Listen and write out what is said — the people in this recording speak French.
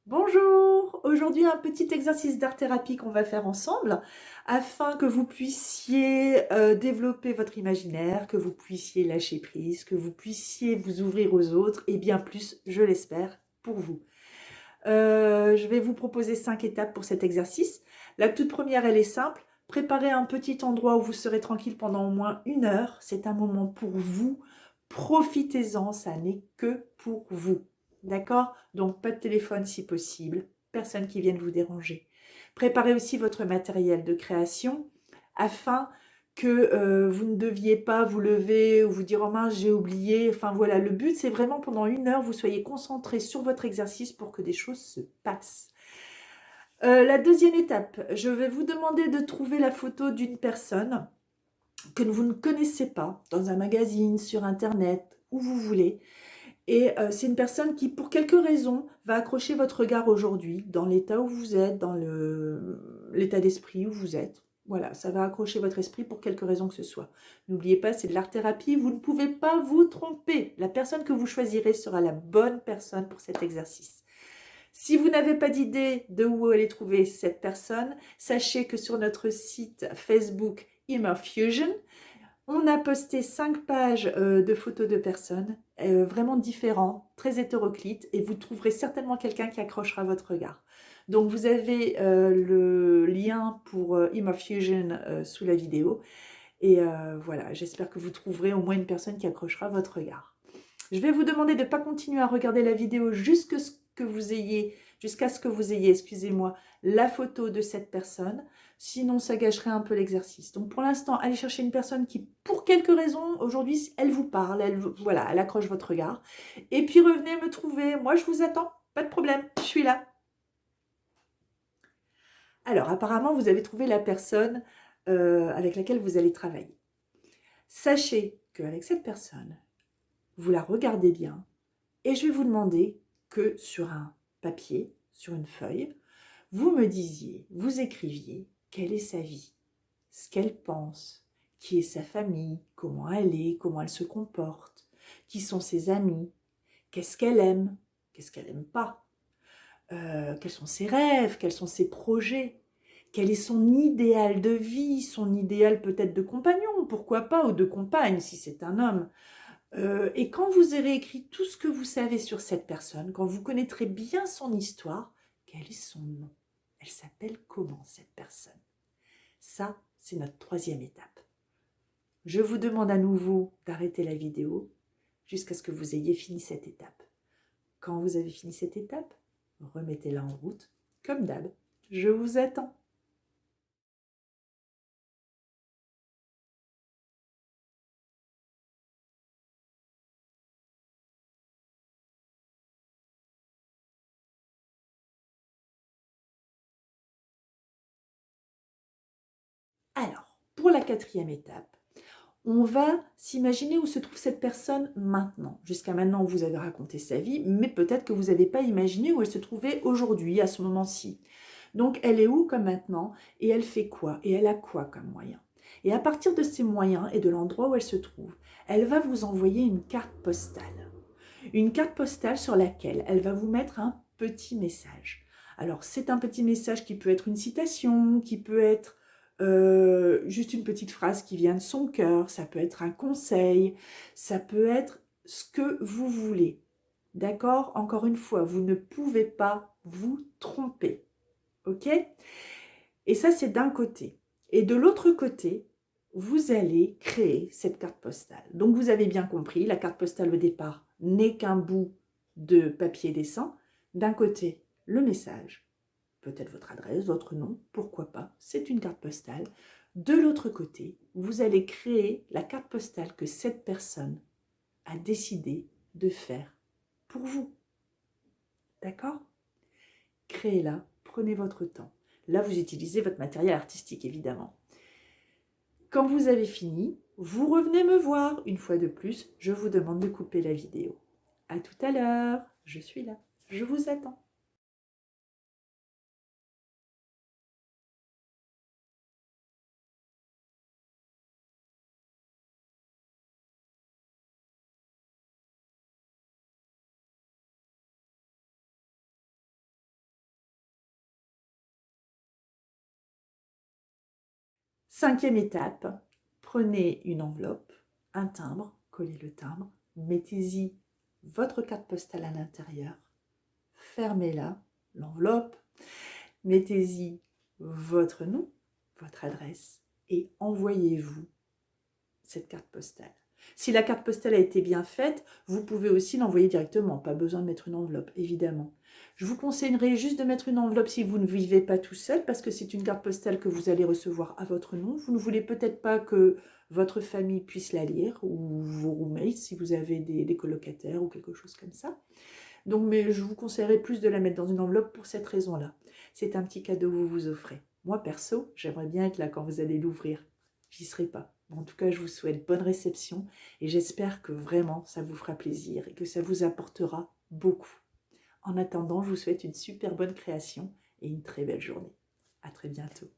Bonjour, aujourd'hui un petit exercice d'art-thérapie qu'on va faire ensemble afin que vous puissiez développer votre imaginaire, que vous puissiez lâcher prise, que vous puissiez vous ouvrir aux autres et bien plus, je l'espère, pour vous. Je vais vous proposer 5 étapes pour cet exercice. La toute première, elle est simple. Préparez un petit endroit où vous serez tranquille pendant au moins 1 heure. C'est un moment pour vous. Profitez-en, ça n'est que pour vous. D'accord? Donc, pas de téléphone si possible. Personne qui vienne vous déranger. Préparez aussi votre matériel de création afin que vous ne deviez pas vous lever ou vous dire oh mince j'ai oublié. Enfin voilà, le but c'est vraiment pendant 1 heure vous soyez concentré sur votre exercice pour que des choses se passent. La deuxième étape, je vais vous demander de trouver la photo d'une personne que vous ne connaissez pas dans un magazine, sur internet, où vous voulez. Et c'est une personne qui, pour quelque raison, va accrocher votre regard aujourd'hui, dans l'état où vous êtes, dans l'état d'esprit où vous êtes. Voilà, ça va accrocher votre esprit pour quelque raison que ce soit. N'oubliez pas, c'est de l'art-thérapie, vous ne pouvez pas vous tromper. La personne que vous choisirez sera la bonne personne pour cet exercice. Si vous n'avez pas d'idée de où aller trouver cette personne, sachez que sur notre site Facebook Immerfusion, on a posté 5 pages de photos de personnes, vraiment différentes, très hétéroclites, et vous trouverez certainement quelqu'un qui accrochera votre regard. Donc vous avez le lien pour Immerfusion sous la vidéo, et voilà, j'espère que vous trouverez au moins une personne qui accrochera votre regard. Je vais vous demander de ne pas continuer à regarder la vidéo jusqu'à ce que vous ayez, excusez-moi, la photo de cette personne. Sinon, ça gâcherait un peu l'exercice. Donc, pour l'instant, allez chercher une personne qui, pour quelque raison, aujourd'hui, elle vous parle, voilà, elle accroche votre regard. Et puis, revenez me trouver. Moi, je vous attends. Pas de problème, je suis là. Alors, apparemment, vous avez trouvé la personne avec laquelle vous allez travailler. Sachez qu'avec cette personne, vous la regardez bien. Et je vais vous demander que sur un papier, sur une feuille, vous me disiez, vous écriviez quelle est sa vie, ce qu'elle pense, qui est sa famille, comment elle se comporte, qui sont ses amis, qu'est-ce qu'elle aime pas, quels sont ses rêves, quels sont ses projets, quel est son idéal de vie, son idéal peut-être de compagnon, pourquoi pas, ou de compagne si c'est un homme. Et quand vous aurez écrit tout ce que vous savez sur cette personne, quand vous connaîtrez bien son histoire, quel est son nom? Elle s'appelle comment cette personne? Ça, c'est notre troisième étape. Je vous demande à nouveau d'arrêter la vidéo jusqu'à ce que vous ayez fini cette étape. Quand vous avez fini cette étape, remettez-la en route, comme d'hab. Je vous attends. Alors, pour la quatrième étape, on va s'imaginer où se trouve cette personne maintenant. Jusqu'à maintenant, vous avez raconté sa vie, mais peut-être que vous n'avez pas imaginé où elle se trouvait aujourd'hui, à ce moment-ci. Donc, elle est où comme maintenant et elle fait quoi et elle a quoi comme moyen? Et à partir de ces moyens et de l'endroit où elle se trouve, elle va vous envoyer une carte postale. Une carte postale sur laquelle elle va vous mettre un petit message. Alors, c'est un petit message qui peut être une citation, qui peut être juste une petite phrase qui vient de son cœur, ça peut être un conseil, ça peut être ce que vous voulez. D'accord? Encore une fois, vous ne pouvez pas vous tromper. Ok? Et ça, c'est d'un côté. Et de l'autre côté, vous allez créer cette carte postale. Donc, vous avez bien compris, la carte postale au départ n'est qu'un bout de papier dessin. D'un côté, le message, peut-être votre adresse, votre nom, pourquoi pas, c'est une carte postale. De l'autre côté, vous allez créer la carte postale que cette personne a décidé de faire pour vous. D'accord? Créez-la, prenez votre temps. Là, vous utilisez votre matériel artistique, évidemment. Quand vous avez fini, vous revenez me voir. Une fois de plus, je vous demande de couper la vidéo. À tout à l'heure, je suis là, je vous attends. 5e étape, prenez une enveloppe, un timbre, collez le timbre, mettez-y votre carte postale à l'intérieur, fermez-la, l'enveloppe, mettez-y votre nom, votre adresse et envoyez-vous cette carte postale. Si la carte postale a été bien faite, vous pouvez aussi l'envoyer directement, pas besoin de mettre une enveloppe, évidemment. Je vous conseillerais juste de mettre une enveloppe si vous ne vivez pas tout seul, parce que c'est une carte postale que vous allez recevoir à votre nom. Vous ne voulez peut-être pas que votre famille puisse la lire, ou vos roommates, si vous avez des colocataires ou quelque chose comme ça. Donc, mais je vous conseillerais plus de la mettre dans une enveloppe pour cette raison-là. C'est un petit cadeau que vous vous offrez. Moi, perso, j'aimerais bien être là quand vous allez l'ouvrir. J'y serai pas. En tout cas, je vous souhaite bonne réception et j'espère que vraiment ça vous fera plaisir et que ça vous apportera beaucoup. En attendant, je vous souhaite une super bonne création et une très belle journée. À très bientôt.